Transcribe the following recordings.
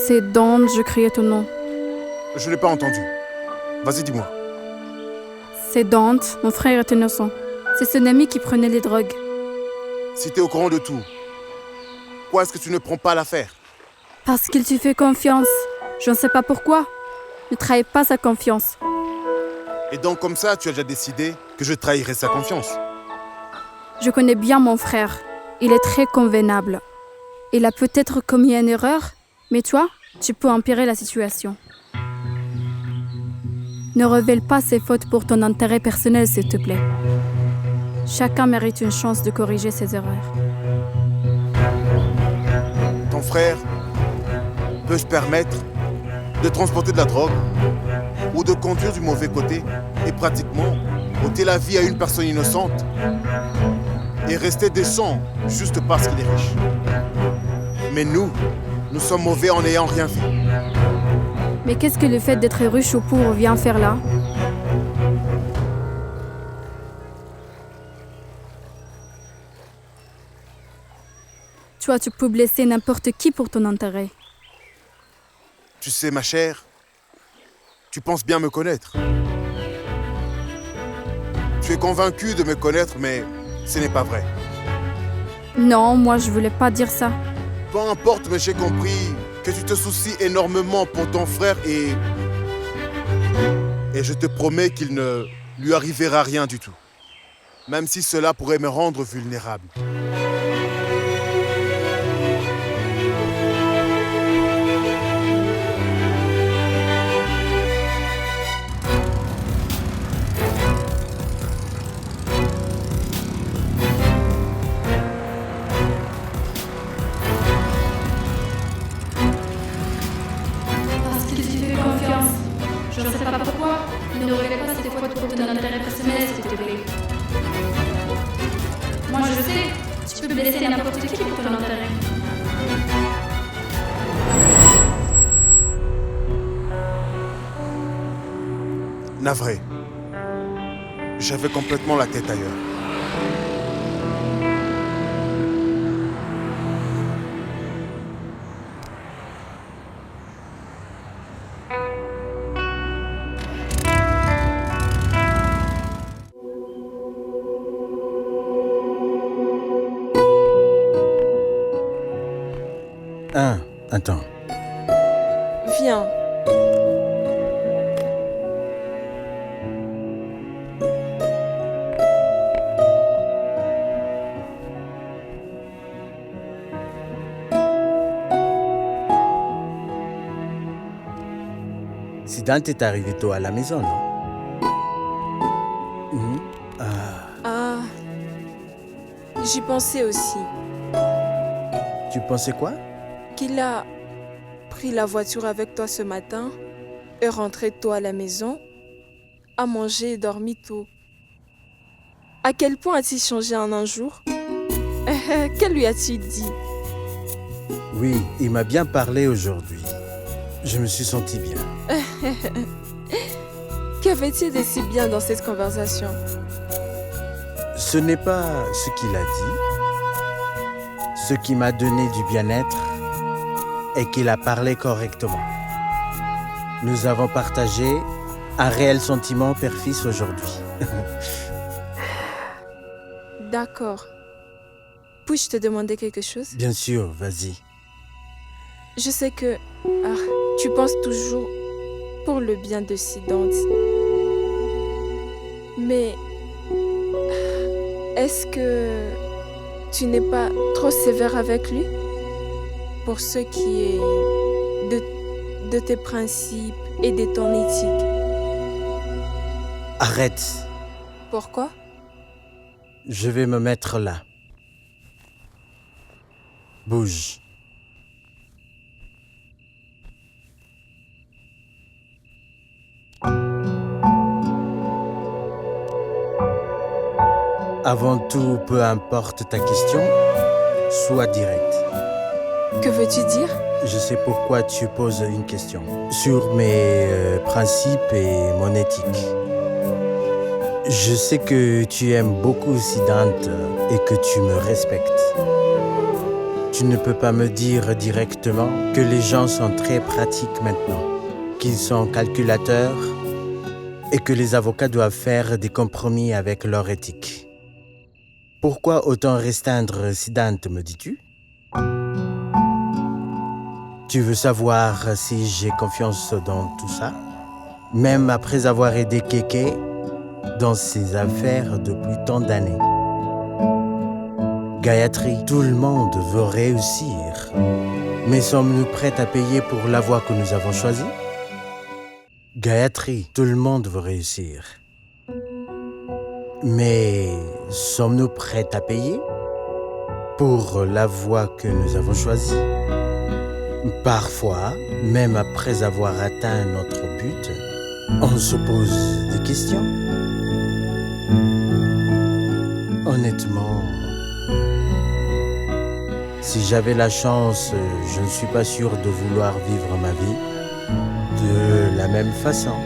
C'est Dante, je criais ton nom. Je n'ai pas entendu. Vas-y, dis-moi. C'est Dante, mon frère est innocent. C'est son ami qui prenait les drogues. Si t'es au courant de tout, pourquoi est-ce que tu ne prends pas l'affaire? Parce qu'il te fait confiance. Je ne sais pas pourquoi. Ne trahis pas sa confiance. Et donc comme ça, tu as déjà décidé que je trahirais sa confiance? Je connais bien mon frère. Il est très convenable. Il a peut-être commis une erreur, mais toi, tu peux empirer la situation. Ne révèle pas ses fautes pour ton intérêt personnel, s'il te plaît. Chacun mérite une chance de corriger ses erreurs. Ton frère peut se permettre de transporter de la drogue ou de conduire du mauvais côté et pratiquement ôter la vie à une personne innocente et rester décent juste parce qu'il est riche. Mais nous sommes mauvais en n'ayant rien fait. Mais qu'est-ce que le fait d'être riche ou pauvre vient faire là? Toi, tu peux blesser n'importe qui pour ton intérêt. Tu sais, ma chère, tu penses bien me connaître. Tu es convaincue de me connaître, mais ce n'est pas vrai. Non, moi, je voulais pas dire ça. Peu importe, mais j'ai compris que tu te soucies énormément pour ton frère et je te promets qu'il ne lui arrivera rien du tout. Même si cela pourrait me rendre vulnérable. Parce qu'il te fait confiance. Je ne sais pas pourquoi. Ne révèle pas tes fautes pour ton intérêt personnel, s'il te plaît. Moi, je sais, tu peux blesser n'importe qui pour ton intérêt. Navré. J'avais complètement la tête ailleurs. Attends. Viens. Si Dante est arrivé tôt à la maison, non? Ah, j'y pensais aussi. Tu pensais quoi? Qu'il a pris la voiture avec toi ce matin, est rentré tôt à la maison, a mangé et dormi tôt. À quel point a-t-il changé en un jour? Que lui a-t-il dit? Oui, il m'a bien parlé aujourd'hui. Je me suis senti bien. Qu'avait-il de si bien dans cette conversation? Ce n'est pas ce qu'il a dit. Ce qui m'a donné du bien-être est qu'il a parlé correctement. Nous avons partagé un réel sentiment père-fils aujourd'hui. D'accord. Puis-je te demander quelque chose? Bien sûr, vas-y. Je sais que tu penses toujours pour le bien de Dante. Mais est-ce que tu n'es pas trop sévère avec lui? Pour ce qui est de tes principes et de ton éthique. Arrête. Pourquoi? Je vais me mettre là. Bouge. Avant tout, peu importe ta question, sois direct. Que veux-tu dire? Je sais pourquoi tu poses une question sur mes principes et mon éthique. Je sais que tu aimes beaucoup Dante et que tu me respectes. Tu ne peux pas me dire directement que les gens sont très pratiques maintenant, qu'ils sont calculateurs et que les avocats doivent faire des compromis avec leur éthique. Pourquoi autant restreindre Siddhant, me dis-tu? Tu veux savoir si j'ai confiance dans tout ça? Même après avoir aidé Keke dans ses affaires depuis tant d'années. Gayatri, tout le monde veut réussir. Mais sommes-nous prêts à payer pour la voie que nous avons choisie? Gayatri, tout le monde veut réussir. Mais sommes-nous prêts à payer pour la voie que nous avons choisie? Parfois, même après avoir atteint notre but, on se pose des questions. Honnêtement, si j'avais la chance, je ne suis pas sûr de vouloir vivre ma vie de la même façon.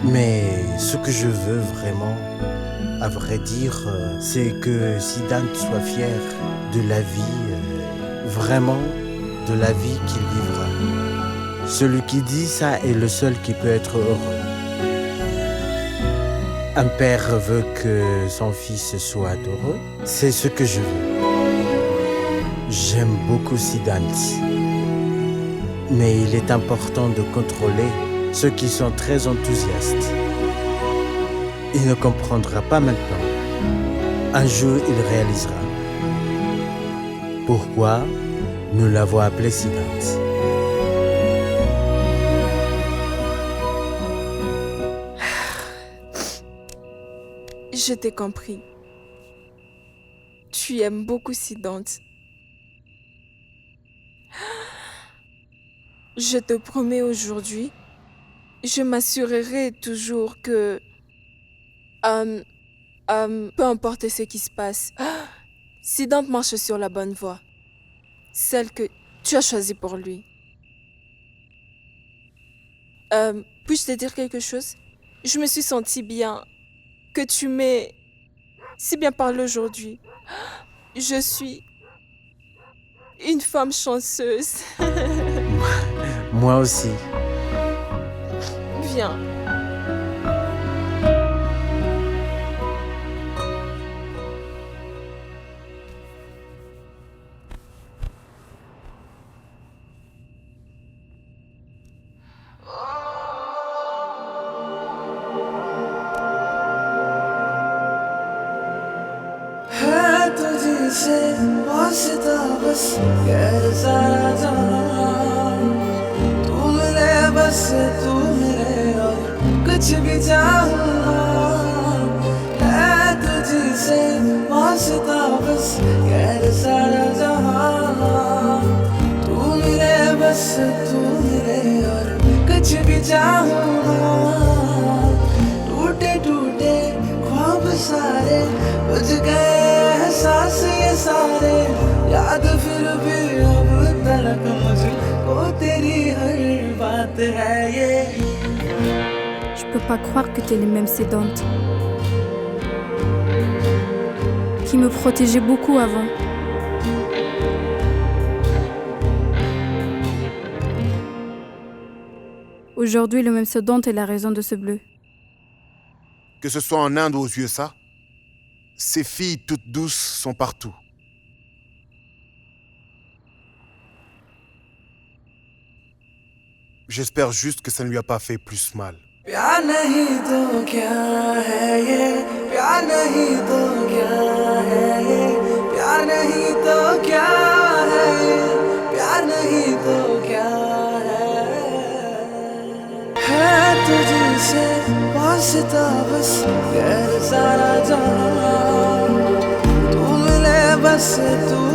Mais ce que je veux vraiment, à vrai dire, c'est que Siddhant soit fier de la vie, vraiment de la vie qu'il vivra. Celui qui dit ça est le seul qui peut être heureux. Un père veut que son fils soit heureux, c'est ce que je veux. J'aime beaucoup Siddhant, mais il est important de contrôler ceux qui sont très enthousiastes. Il ne comprendra pas maintenant. Un jour, il réalisera. Pourquoi nous l'avons appelé Siddhant? Je t'ai compris. Tu aimes beaucoup Siddhant. Je te promets aujourd'hui, je m'assurerai toujours que, peu importe ce qui se passe, Siddhant marche sur la bonne voie, celle que tu as choisie pour lui. Puis-je te dire quelque chose? Je me suis sentie bien, que tu m'aies si bien parlé aujourd'hui. Je suis une femme chanceuse. Moi aussi. Viens. तुझसे वास्ता बस गैर सारा जहां तू मिले बस तू मेरे और कुछ भी चाहूंगा है तुझसे वास्ता बस गैर सारा जहां तू मिले बस तू मेरे और कुछ भी चाहूंगा टूटे टूटे ख्वाब सारे बुझ गए सांस ये सारे याद फिर भी अब तक मुझको तेरी हर बात है ये Je peux pas croire que t'es les mêmes Siddhant. Qui me protégeait beaucoup avant. Aujourd'hui, le même Siddhant est la raison de ce bleu. Que ce soit en Inde ou aux USA, ces filles toutes douces sont partout. J'espère juste que ça ne lui a pas fait plus mal. प्यार नहीं तो क्या है ये प्यार नहीं तो क्या है ये प्यार नहीं तो क्या है ये प्यार नहीं तो क्या है तुझसे वास्ता बस गैर सारा जहां तू मिले बस तू